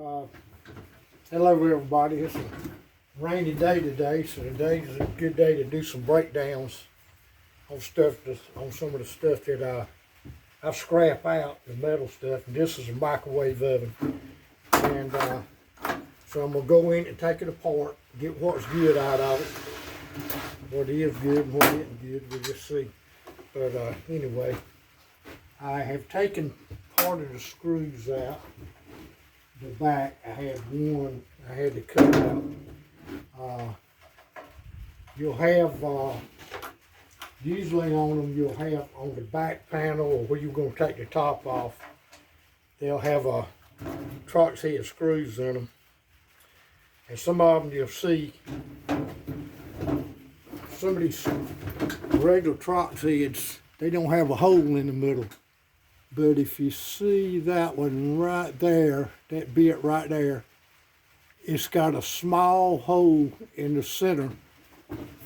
Uh, Hello everybody. It's a rainy day today, so today's a good day to do some breakdowns on some of the stuff that I've scrapped out, the metal stuff. And this is a microwave oven, and so I'm gonna go in and take it apart, get what's good out of it, what is good and what isn't good. We'll just see. But anyway, I have taken part of the screws out. The back, I had one I had to cut out. You'll have, usually on them, you'll have on the back panel, or where you're going to take the top off, they'll have a trox head screws in them. And some of them you'll see, some of these regular trox heads, they don't have a hole in the middle. But if you see that one right there, that bit right there, it's got a small hole in the center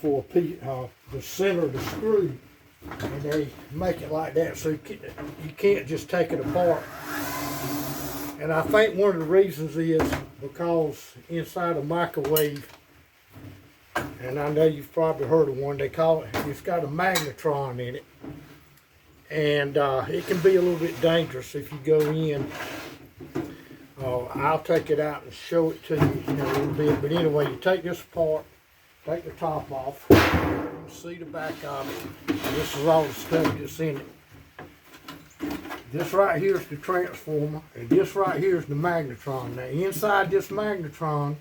for the center of the screw. And they make it like that so you can't just take it apart. And I think one of the reasons is because inside a microwave, and I know you've probably heard of one, they call it, it's got a magnetron in it. And it can be a little bit dangerous if you go in. I'll take it out and show it to you in a little bit. But anyway, you take this apart, take the top off, you can see the back of it. And this is all the stuff that's in it. This right here is the transformer, and this right here is the magnetron. Now inside this magnetron,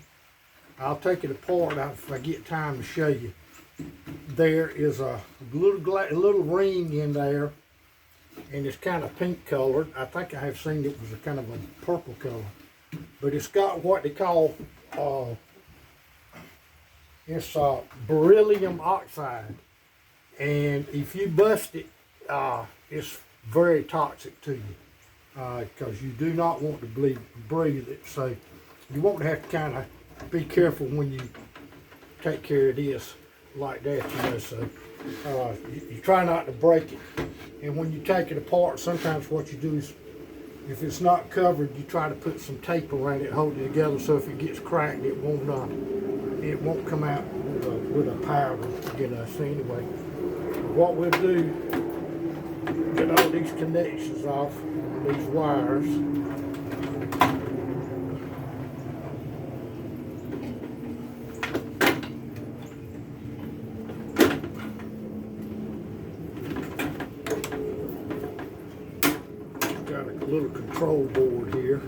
I'll take it apart if I get time to show you. There is a little ring in there. And it's kind of pink colored. I think I have seen it was a kind of a purple color. But it's got what they call, it's beryllium oxide. And if you bust it, it's very toxic to you. Because you do not want to breathe it. So you won't have to kind of be careful when you take care of this like that, you know. So you try not to break it. And when you take it apart, sometimes what you do is, if it's not covered, you try to put some tape around it, hold it together, so if it gets cracked, it won't come out with a powder, you know. So anyway, what we'll do, get all these connections off these wires. Little control board here.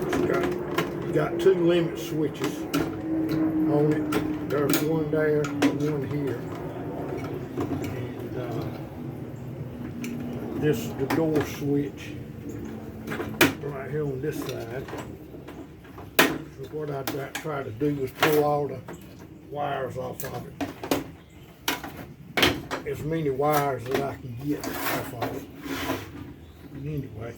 It's got two limit switches on it. There's one there and one here. And this is the door switch right here on this side. So what I try to do is pull all the wires off of it. As many wires that I can get off of it. But anyway,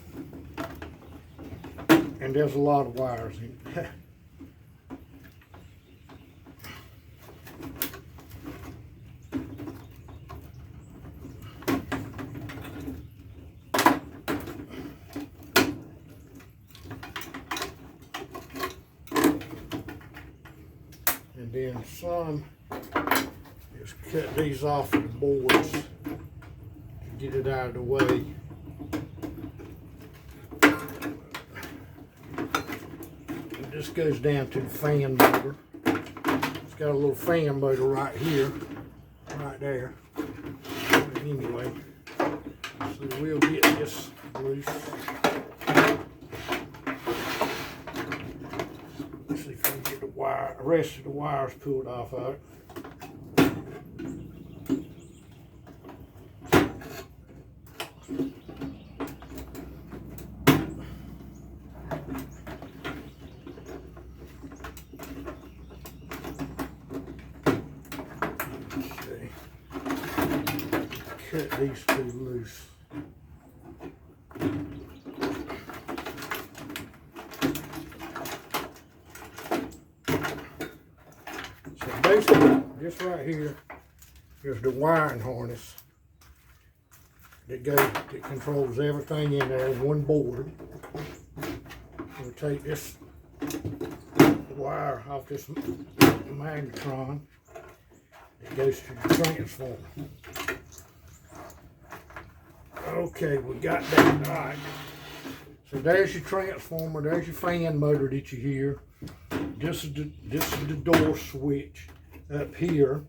and there's a lot of wires in it. And then some. Just cut these off of the boards to get it out of the way. And this goes down to the fan motor. It's got a little fan motor right here, right there. But anyway, so we'll get this loose. Let's see if we can get the rest of the wires pulled off of it. Cut these two loose. So basically, this right here is the wiring harness that controls everything in there, one board. we'll take this wire off this magnetron. It goes to the transformer. Okay, we got that. All right. So there's your transformer. There's your fan motor that you hear. This is the door switch up here.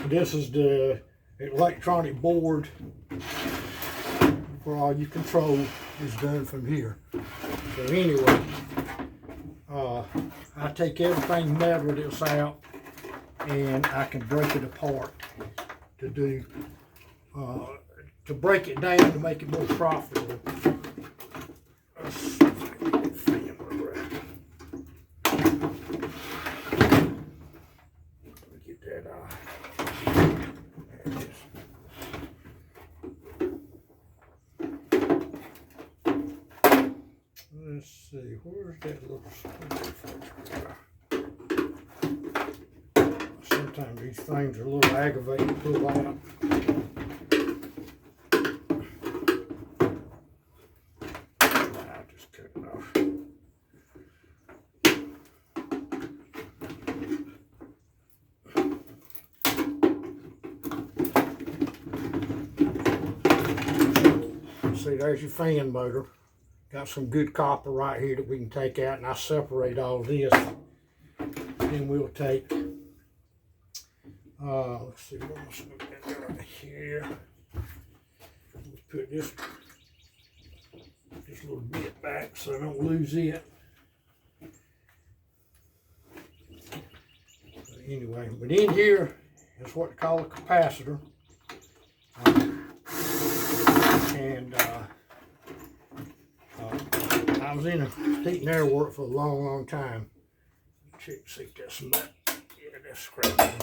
This is the electronic board where all your control is done from here. So anyway, I take everything metal that's out and I can break it apart to do to break it down to make it more profitable. Let's see if I can get the fan motor out. Let me get that there it is. Let's see, where's that little screw? Sometimes these things are a little aggravating to pull out. I'll just cut it off. See, there's your fan motor. Got some good copper right here that we can take out, and I separate all this. Then we'll take, let's see, what else we got right here. Let's put this little bit back so I don't lose it. So anyway, but in here is what they call a capacitor. I was in a heat and air work for a long time. Check, see if that's some, yeah, that's scratching.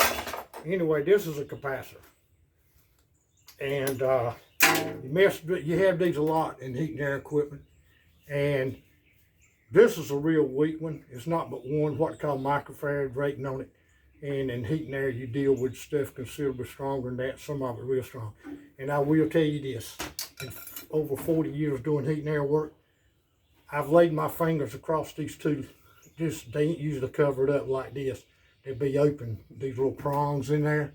Anyway, this is a capacitor. And you have these a lot in heat and air equipment. And this is a real weak one. It's not but one, what they call microfarad rating on it. And in heat and air, you deal with stuff considerably stronger than that, some of it real strong. And I will tell you this, in over 40 years doing heat and air work, I've laid my fingers across these two, they ain't usually covered up like this. They'll be open, these little prongs in there,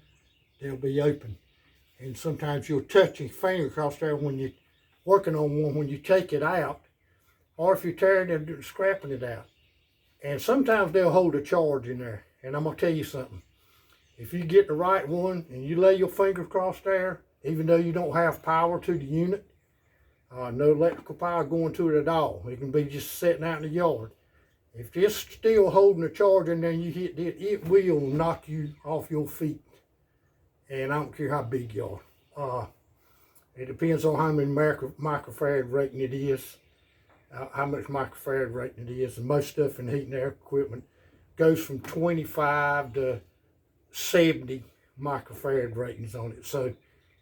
they'll be open. And sometimes you'll touch your finger across there when you're working on one, when you take it out, or if you're tearing it, scrapping it out. And sometimes they'll hold a charge in there. And I'm gonna tell you something. If you get the right one and you lay your finger across there, even though you don't have power to the unit, no electrical power going to it at all. It can be just sitting out in the yard. If it's still holding a charge in there and you hit it, it will knock you off your feet. And I don't care how big you are. It depends on how many microfarad rating it is, how much microfarad rating it is. And most stuff in heat and air equipment goes from 25 to 70 microfarad ratings on it. So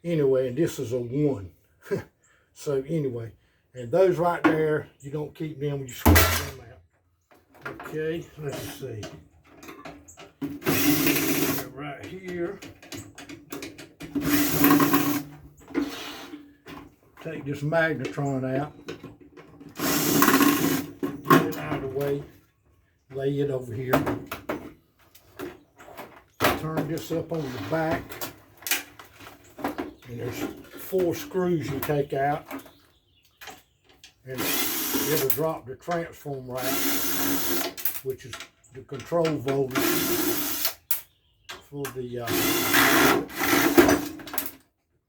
anyway, and this is a 1. So anyway, and those right there, you don't keep them, you scrape them out. Okay, let's see. Right here. Take this magnetron out. Get it out of the way. Lay it over here. Turn this up on the back. And there's 4 screws you take out. And it'll drop the transformer out, which is the control voltage for the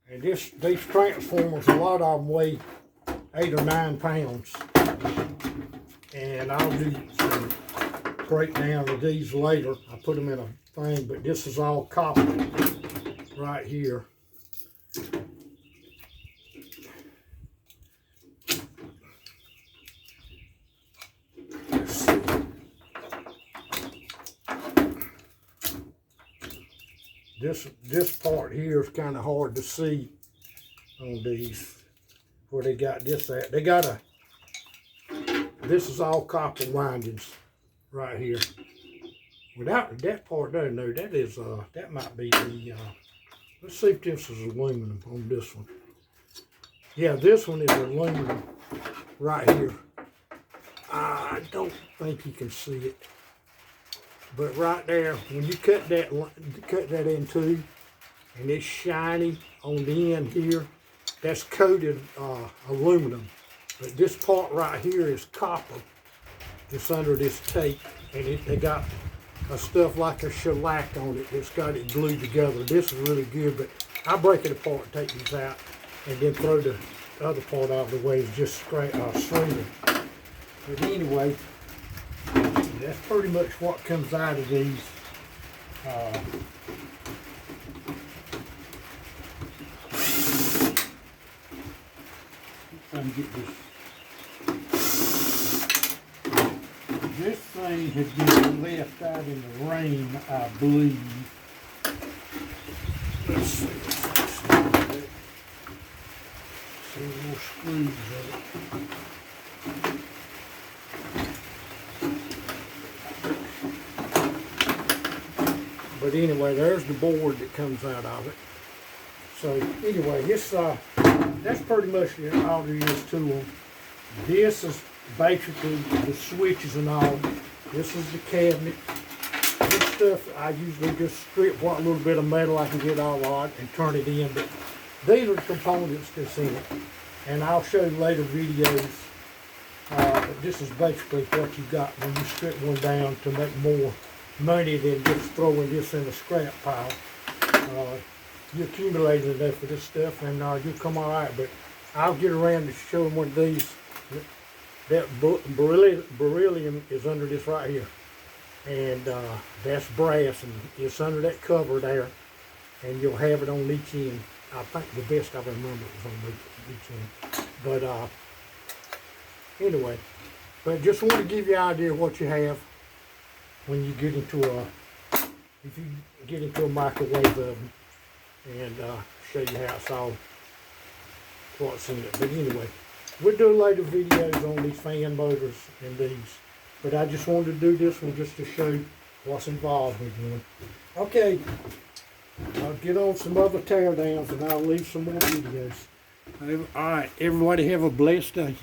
and these transformers, a lot of them weigh 8 or 9 pounds. And I'll do some breakdown of these later. I put them in a thing, but this is all copper right here. This part here is kind of hard to see on these, where they got this at. They got this is all copper windings right here. Without that part there, no, that is, that might be the, let's see if this is aluminum on this one. Yeah, this one is aluminum right here. I don't think you can see it, but right there, when you cut that in two, and it's shiny on the end here, that's coated aluminum. But this part right here is copper. It's under this tape, and they got a stuff like a shellac on it that's got it glued together. This is really good, but I break it apart and take these out, and then throw the other part out of the way. It's just stringing. But anyway, that's pretty much what comes out of these. Trying to get this. This thing has been left out in the rain, I believe. Let's see. See more screws in it. But anyway, there's the board that comes out of it. So anyway, this that's pretty much all there is to them. This is basically the switches and all. This is the cabinet. This stuff I usually just strip what little bit of metal I can get all out and turn it in. But these are the components that's in it. And I'll show you later videos. But this is basically what you got when you strip one down to make more money than just throwing this in a scrap pile. You accumulate enough of this stuff and you'll come all right. But I'll get around to showing one of these. That beryllium is under this right here, and that's brass, and it's under that cover there, and you'll have it on each end. I think the best I remember was on each end. But anyway, but just want to give you an idea of what you have when you get into if you get into a microwave oven, and show you how it's all, what's in it. But anyway, we'll do later videos on these fan motors and these. But I just wanted to do this one just to show what's involved with one. Okay, I'll get on some other teardowns and I'll leave some more videos. All right, everybody have a blessed day.